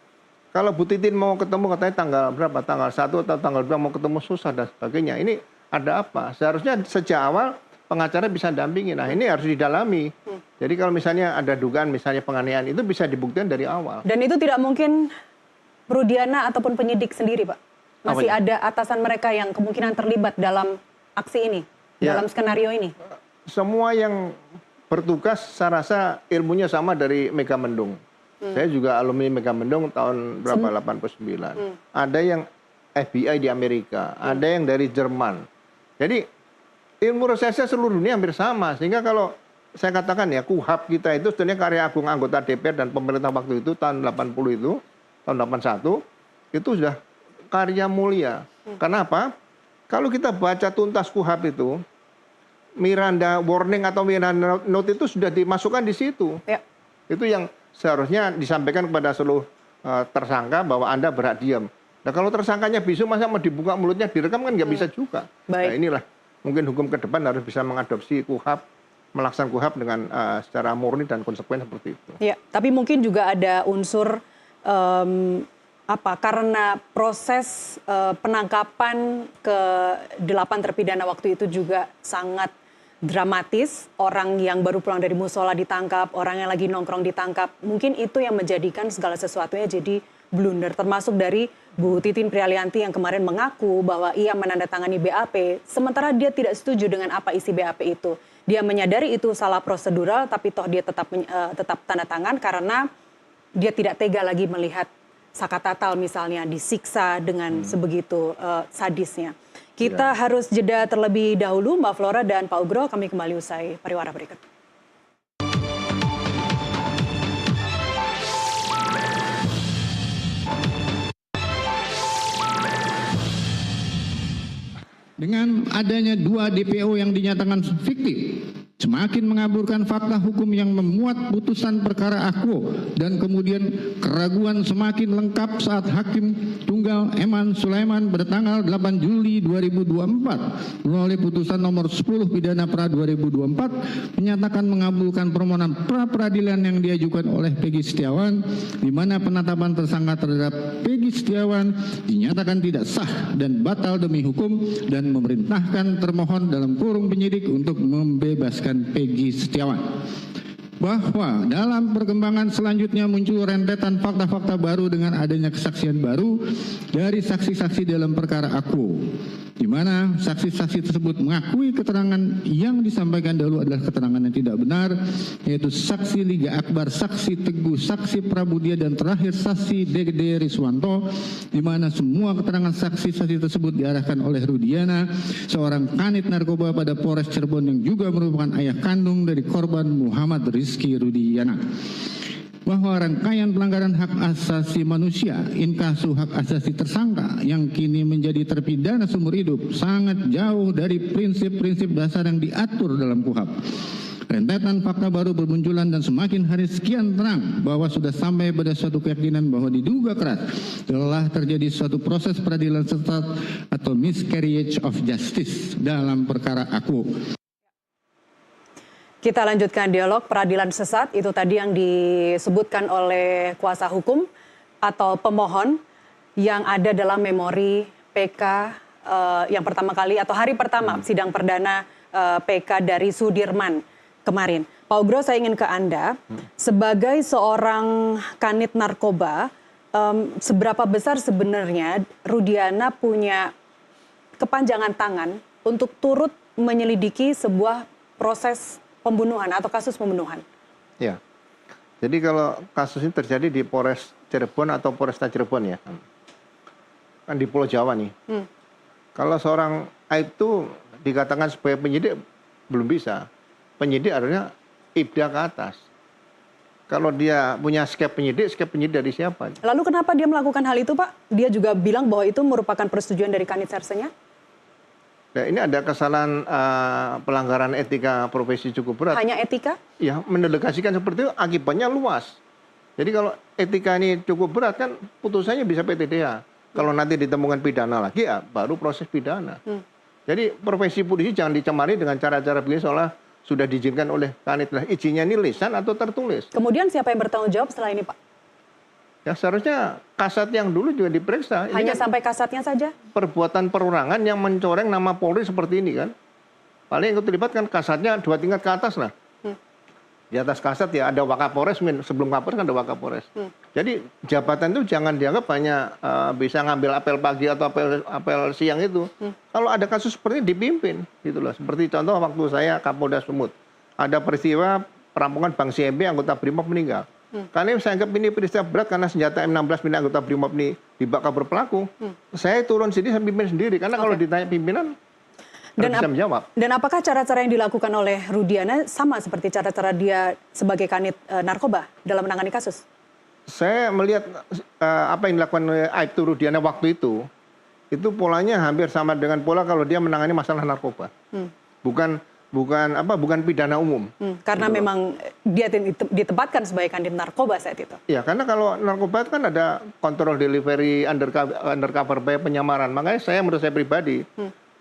kalau Bu Titin mau ketemu katanya tanggal berapa, tanggal 1 atau tanggal 2 mau ketemu susah dan sebagainya. Ini ada apa? Seharusnya sejak awal pengacara bisa dampingi. Nah, ini harus didalami. Jadi kalau misalnya ada dugaan misalnya penganiayaan, itu bisa dibuktikan dari awal. Dan itu tidak mungkin Rudiana ataupun penyidik sendiri, Pak. Masih ada atasan mereka yang kemungkinan terlibat dalam aksi ini, dalam skenario ini. Semua yang bertugas saya rasa ilmunya sama dari Megamendung. Saya juga alumni Megamendung tahun berapa, 89. Ada yang FBI di Amerika, ada yang dari Jerman. Jadi ilmu reserse seluruh dunia hampir sama. Sehingga kalau saya katakan ya, KUHAP kita itu sebenarnya karya agung anggota DPR dan pemerintah waktu itu tahun 80 itu, tahun 81, itu sudah karya mulia. Kenapa? Kalau kita baca tuntas KUHAP itu, Miranda warning atau Miranda note itu sudah dimasukkan di situ. Ya. Itu yang seharusnya disampaikan kepada seluruh tersangka bahwa Anda berhak diam. Nah, kalau tersangkanya bisu masa mau dibuka mulutnya direkam kan nggak bisa juga. Nah, inilah mungkin hukum ke depan harus bisa mengadopsi KUHAP, melaksanakan KUHAP dengan secara murni dan konsekuen seperti itu. Ya, tapi mungkin juga ada unsur karena proses penangkapan ke 8 terpidana waktu itu juga sangat dramatis, orang yang baru pulang dari musola ditangkap, orang yang lagi nongkrong ditangkap, mungkin itu yang menjadikan segala sesuatunya jadi blunder, termasuk dari Bu Titin Prialianti yang kemarin mengaku bahwa ia menandatangani BAP, sementara dia tidak setuju dengan apa isi BAP itu. Dia menyadari itu salah prosedural, tapi toh dia tetap tanda tangan karena dia tidak tega lagi melihat Saka Tatal misalnya disiksa dengan sebegitu sadisnya. Kita harus jeda terlebih dahulu, Mbak Flora dan Pak Ugro, kami kembali usai pariwara berikut. Dengan adanya 2 DPO yang dinyatakan fiktif, semakin mengaburkan fakta hukum yang memuat putusan perkara Akwo dan kemudian keraguan semakin lengkap saat Hakim Tunggal Eman Sulaiman pada tanggal 8 Juli 2024 melalui putusan nomor 10 pidana pra 2024 menyatakan mengabulkan permohonan pra peradilan yang diajukan oleh Peggy Setiawan, di mana penetapan tersangka terhadap Peggy Setiawan dinyatakan tidak sah dan batal demi hukum, dan memerintahkan termohon dalam kurung penyidik untuk membebaskan Peggy Setiawan. Bahwa dalam perkembangan selanjutnya muncul rentetan fakta-fakta baru dengan adanya kesaksian baru dari saksi-saksi dalam perkara Akwo. di mana saksi-saksi tersebut mengakui keterangan yang disampaikan dahulu adalah keterangan yang tidak benar, yaitu saksi Liga Akbar, saksi Teguh, saksi Prabudia, dan terakhir saksi Dede Riswanto, di mana semua keterangan saksi-saksi tersebut diarahkan oleh Rudiana, seorang kanit narkoba pada Polres Cirebon yang juga merupakan ayah kandung dari korban Muhammad Rizky Rudiana. Bahwa rangkaian pelanggaran hak asasi manusia, inkasu hak asasi tersangka yang kini menjadi terpidana seumur hidup sangat jauh dari prinsip-prinsip dasar yang diatur dalam KUHP. Rentetan fakta baru bermunculan dan semakin hari sekian terang bahwa sudah sampai pada suatu keyakinan bahwa diduga keras telah terjadi suatu proses peradilan sesat atau miscarriage of justice dalam perkara Akwo. Kita lanjutkan dialog peradilan sesat, itu tadi yang disebutkan oleh kuasa hukum atau pemohon yang ada dalam memori PK yang pertama kali atau hari pertama sidang perdana PK dari Sudirman kemarin. Pak Ugro, saya ingin ke Anda, sebagai seorang kanit narkoba, seberapa besar sebenarnya Rudiana punya kepanjangan tangan untuk turut menyelidiki sebuah proses pembunuhan atau kasus pembunuhan? Ya, jadi kalau kasus ini terjadi di Polres Cirebon atau Polresta Cirebon ya, kan di Pulau Jawa nih. Kalau seorang aib itu dikatakan sebagai penyidik belum bisa. Penyidik artinya ibda ke atas. Kalau dia punya skep penyidik dari siapa? Lalu kenapa dia melakukan hal itu, Pak? Dia juga bilang bahwa itu merupakan persetujuan dari Kanit Sersenya? Nah, ini ada kesalahan pelanggaran etika profesi cukup berat. Hanya etika? Ya, mendelegasikan seperti itu akibatnya luas. Jadi kalau etika ini cukup berat kan putusannya bisa PTDH. Kalau nanti ditemukan pidana lagi ya baru proses pidana. Jadi profesi polisi jangan dicemari dengan cara-cara begini seolah sudah diizinkan oleh Kanit. Izinnya ini lisan atau tertulis. Kemudian siapa yang bertanggung jawab setelah ini, Pak? Ya seharusnya kasat yang dulu juga diperiksa. Hanya kan sampai kasatnya saja? perbuatan perorangan yang mencoreng nama Polri seperti ini kan. Paling yang terlibat kan kasatnya 2 tingkat ke atas lah. Di atas kasat ya ada Wakapolres, sebelum Kapolres kan ada Wakapolres. Jadi jabatan itu jangan dianggap hanya bisa ngambil apel pagi atau apel siang itu. Kalau ada kasus seperti ini dipimpin gitu loh. Seperti contoh waktu saya Kapolda Sumut. Ada peristiwa perampokan Bank CMB anggota Brimob meninggal. Karena saya anggap ini peristiwa berat karena senjata M16 milik anggota Brimob ini dibakar berpelaku. Saya turun sendiri, saya pimpin sendiri. Karena kalau ditanya pimpinan, bisa menjawab. Dan apakah cara-cara yang dilakukan oleh Rudiana sama seperti cara-cara dia sebagai kanit narkoba dalam menangani kasus? Saya melihat apa yang dilakukan oleh Aibtu Rudiana waktu itu polanya hampir sama dengan pola kalau dia menangani masalah narkoba. Bukan pidana umum. Karena memang dia ditempatkan sebagai kanit narkoba saat itu. Ya, karena kalau narkoba itu kan ada kontrol delivery, undercover by penyamaran. Makanya menurut saya pribadi,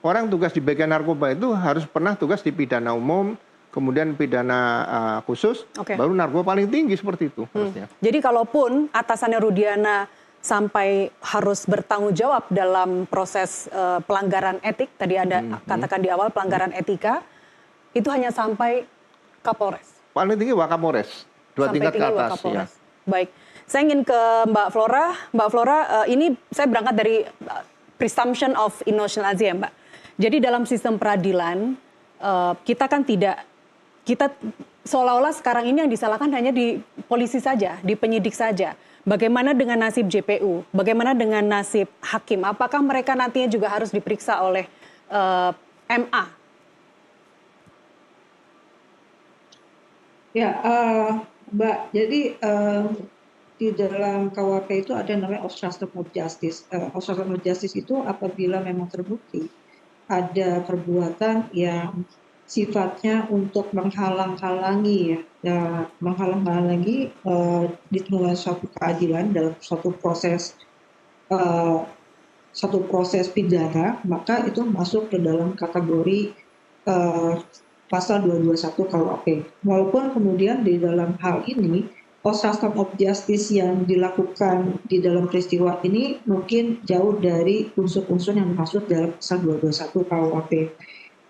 orang tugas di bagian narkoba itu harus pernah tugas di pidana umum, kemudian pidana khusus, baru narkoba paling tinggi seperti itu. Jadi kalaupun atasannya Rudiana sampai harus bertanggung jawab dalam proses pelanggaran etik, tadi Anda katakan di awal pelanggaran etika, itu hanya sampai Kapolres. Paling tinggi Wakapolres, 2 tingkat ke atas. Ya. Baik, saya ingin ke Mbak Flora. Mbak Flora, ini saya berangkat dari presumption of innocence ya, Mbak. Jadi dalam sistem peradilan kita kan kita seolah-olah sekarang ini yang disalahkan hanya di polisi saja, di penyidik saja. Bagaimana dengan nasib JPU? Bagaimana dengan nasib hakim? Apakah mereka nantinya juga harus diperiksa oleh MA? Ya, Mbak, jadi di dalam KUHP itu ada namanya obstruction of justice. Obstruction of justice itu apabila memang terbukti ada perbuatan yang sifatnya untuk menghalang-halangi ditemukan suatu keadilan dalam suatu proses pidana, maka itu masuk ke dalam kategori pasal 221 KUHP. Walaupun kemudian di dalam hal ini obstruction of justice yang dilakukan di dalam peristiwa ini mungkin jauh dari unsur-unsur yang dimaksud dalam pasal 221 KUHP.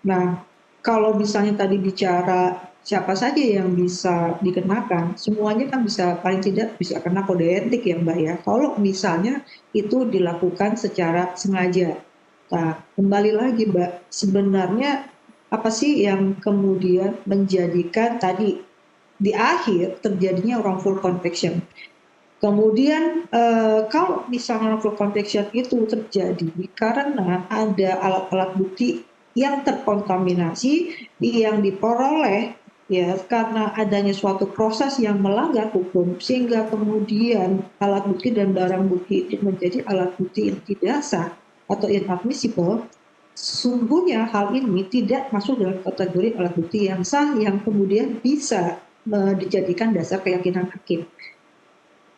Nah, kalau misalnya tadi bicara siapa saja yang bisa dikenakan, semuanya kan bisa paling tidak bisa kena kode etik ya Mbak ya. Kalau misalnya itu dilakukan secara sengaja. Nah, kembali lagi Mbak, sebenarnya apa sih yang kemudian menjadikan tadi di akhir terjadinya wrongful conviction? Kemudian kalau misalnya wrongful conviction itu terjadi karena ada alat-alat bukti yang terkontaminasi yang diperoleh ya karena adanya suatu proses yang melanggar hukum sehingga kemudian alat bukti dan barang bukti itu menjadi alat bukti yang tidak sah atau inadmissible, sungguhnya hal ini tidak masuk dalam kategori alat bukti yang sah yang kemudian bisa dijadikan dasar keyakinan hakim.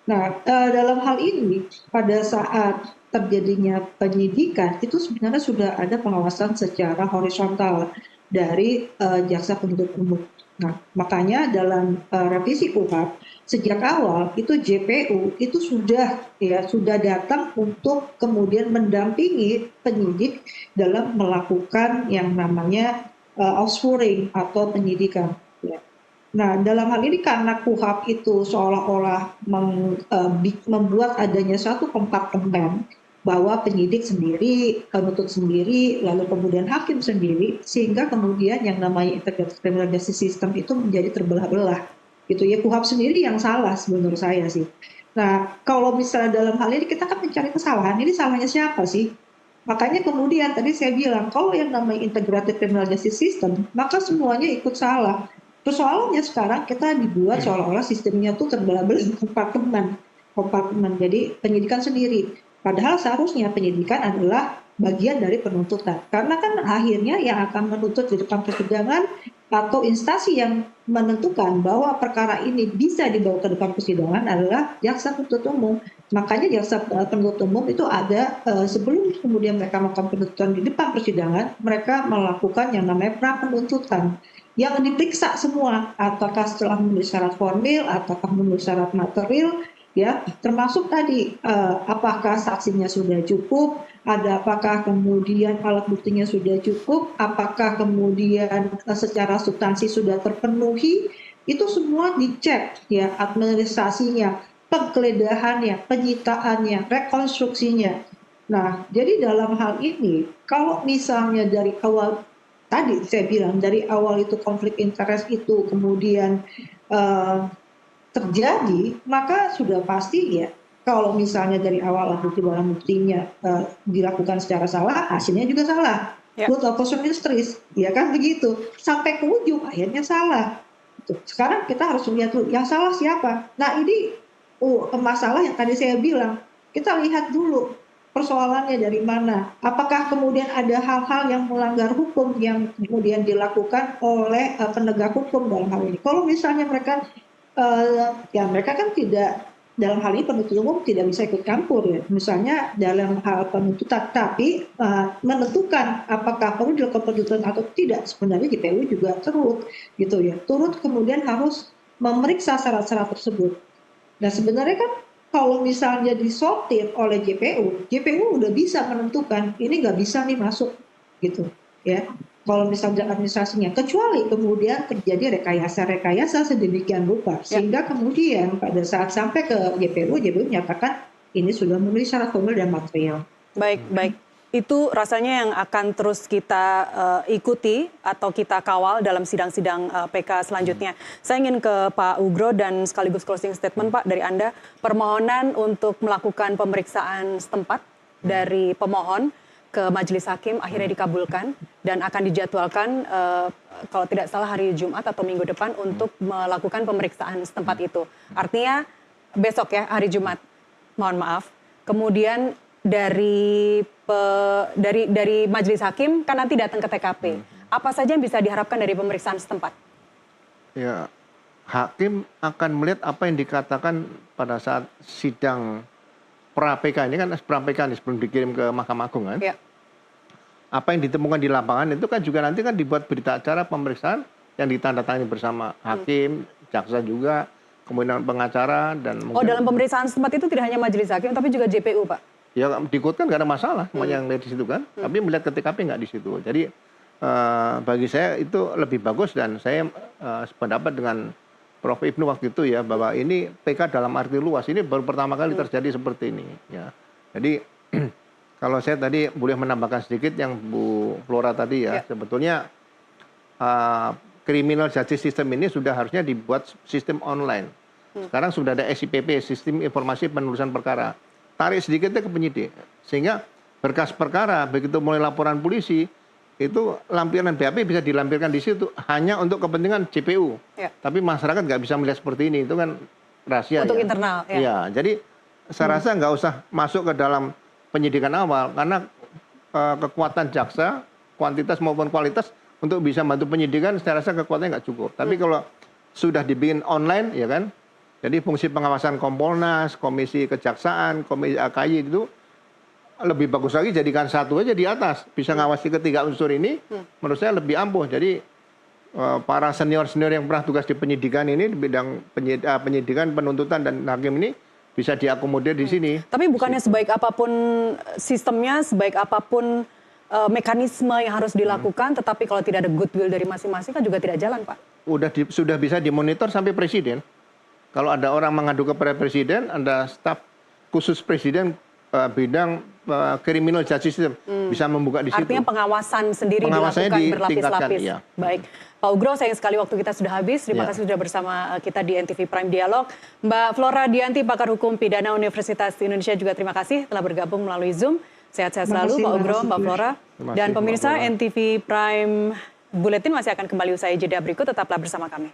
Nah, dalam hal ini pada saat terjadinya penyidikan itu sebenarnya sudah ada pengawasan secara horizontal dari jaksa penuntut umum. Nah, makanya dalam revisi KUHP sejak awal itu JPU itu sudah datang untuk kemudian mendampingi penyidik dalam melakukan yang namanya offshoring atau penyidikan. Ya. Nah, dalam hal ini karena KUHP itu seolah-olah membuat adanya satu kompartemen bahwa penyidik sendiri, penuntut sendiri, lalu kemudian hakim sendiri, sehingga kemudian yang namanya integrated criminal justice system itu menjadi terbelah-belah. Gitu ya, KUHP sendiri yang salah menurut saya sih. Nah, kalau misalnya dalam hal ini kita kan mencari kesalahan, ini salahnya siapa sih? Makanya kemudian tadi saya bilang, kalau yang namanya integrated criminal justice system, maka semuanya ikut salah. Persoalannya sekarang kita dibuat seolah-olah sistemnya tuh terbelah-belah kompartemen. Jadi penyidikan sendiri. Padahal seharusnya penyidikan adalah bagian dari penuntutan. Karena kan akhirnya yang akan menuntut di depan persidangan atau instansi yang menentukan bahwa perkara ini bisa dibawa ke depan persidangan adalah jaksa penuntut umum. Makanya jaksa penuntut umum itu ada sebelum kemudian mereka melakukan penuntutan di depan persidangan, mereka melakukan yang namanya pra penuntutan. Yang diperiksa semua, apakah setelah memenuhi syarat formil, ataukah memenuhi syarat material, ya, termasuk tadi apakah saksinya sudah cukup, apakah kemudian alat buktinya sudah cukup, apakah kemudian secara substansi sudah terpenuhi, itu semua dicek, ya, administrasinya, penggeledahannya, penyitaannya, rekonstruksinya. Nah, jadi dalam hal ini, kalau misalnya dari awal tadi saya bilang dari awal itu konflik interest itu kemudian terjadi, maka sudah pasti ya kalau misalnya dari awal bukti barang buktinya dilakukan secara salah, hasilnya juga salah. Good opposition interest, ya kan begitu. Sampai ke ujung akhirnya salah. Sekarang kita harus lihat dulu yang salah siapa. Nah ini masalah yang tadi saya bilang, kita lihat dulu persoalannya dari mana. Apakah kemudian ada hal-hal yang melanggar hukum yang kemudian dilakukan oleh penegak hukum dalam hal ini. Kalau misalnya mereka mereka kan tidak, dalam hal ini penuntut umum tidak bisa ikut campur ya. Misalnya dalam hal penuntutan, tapi menentukan apakah perlu dilakukan penuntutan atau tidak, sebenarnya JPU juga turut gitu ya. Turut kemudian harus memeriksa syarat-syarat tersebut. Nah sebenarnya kan kalau misalnya disortir oleh JPU udah bisa menentukan ini nggak bisa nih masuk gitu ya. Kalau misalnya administrasinya, kecuali kemudian terjadi rekayasa sedemikian rupa sehingga kemudian pada saat sampai ke JPU menyatakan ini sudah memenuhi syarat formil dan material. Baik. Itu rasanya yang akan terus kita ikuti atau kita kawal dalam sidang-sidang PK selanjutnya. Saya ingin ke Pak Ugro dan sekaligus closing statement Pak dari Anda. Permohonan untuk melakukan pemeriksaan setempat dari pemohon ke majelis hakim akhirnya dikabulkan dan akan dijadwalkan kalau tidak salah hari Jumat atau minggu depan untuk melakukan pemeriksaan setempat itu. Artinya besok ya hari Jumat. Mohon maaf. Kemudian dari majelis hakim kan nanti datang ke TKP. Apa saja yang bisa diharapkan dari pemeriksaan setempat? Ya, hakim akan melihat apa yang dikatakan pada saat sidang pra-PK ini kan pra-PK ini sebelum dikirim ke Mahkamah Agung kan. Ya. Apa yang ditemukan di lapangan itu kan juga nanti kan dibuat berita acara pemeriksaan yang ditandatangani bersama hakim, jaksa juga, kemudian pengacara dan mungkin... dalam pemeriksaan setempat itu tidak hanya majelis hakim tapi juga JPU, Pak? Ya diikutkan nggak ada masalah, semuanya yang lihat di situ kan. Tapi melihat ke TKP nggak di situ. Jadi bagi saya itu lebih bagus dan saya sependapat dengan Prof. Ibnu waktu itu ya bahwa ini PK dalam arti luas ini baru pertama kali terjadi seperti ini. Ya. Jadi Kalau saya tadi boleh menambahkan sedikit yang Bu Flora tadi ya, sebetulnya criminal justice system ini sudah harusnya dibuat sistem online. Sekarang sudah ada SIPP, Sistem Informasi Penelusuran Perkara. Tarik sedikitnya ke penyidik, sehingga berkas perkara begitu mulai laporan polisi itu lampiran BAP bisa dilampirkan di situ hanya untuk kepentingan JPU. Tapi masyarakat nggak bisa melihat seperti ini, itu kan rahasia. Untuk ya. internal. Ya, jadi saya rasa nggak usah masuk ke dalam penyidikan awal karena kekuatan jaksa, kuantitas maupun kualitas untuk bisa bantu penyidikan, saya rasa kekuatannya nggak cukup. Tapi kalau sudah dibikin online, ya kan, jadi fungsi pengawasan Kompolnas, Komisi Kejaksaan, Komisi AKY itu lebih bagus lagi jadikan satu aja di atas, bisa ngawasi ketiga unsur ini, menurut saya lebih ampuh. Jadi para senior-senior yang pernah tugas di penyidikan ini, di bidang penyidikan, penuntutan, dan hakim ini bisa diakomodir di sini. Tapi bukannya sebaik apapun sistemnya, sebaik apapun mekanisme yang harus dilakukan, tetapi kalau tidak ada goodwill dari masing-masing kan juga tidak jalan, Pak. Sudah bisa dimonitor sampai presiden. Kalau ada orang mengadu kepada presiden, ada staf khusus presiden bidang criminal justice system bisa membuka di situ. Artinya pengawasan sendiri dilakukan berlapis-lapis. Iya. Baik, Pak Ugro, sayang sekali waktu kita sudah habis. Terima kasih sudah bersama kita di NTV Prime Dialog. Mbak Flora Dianti, pakar hukum pidana Universitas Indonesia juga terima kasih telah bergabung melalui Zoom. Sehat-sehat selalu, Pak Ugro, Mbak Flora. Dan pemirsa NTV Prime Bulletin masih akan kembali usai jeda berikut. Tetaplah bersama kami.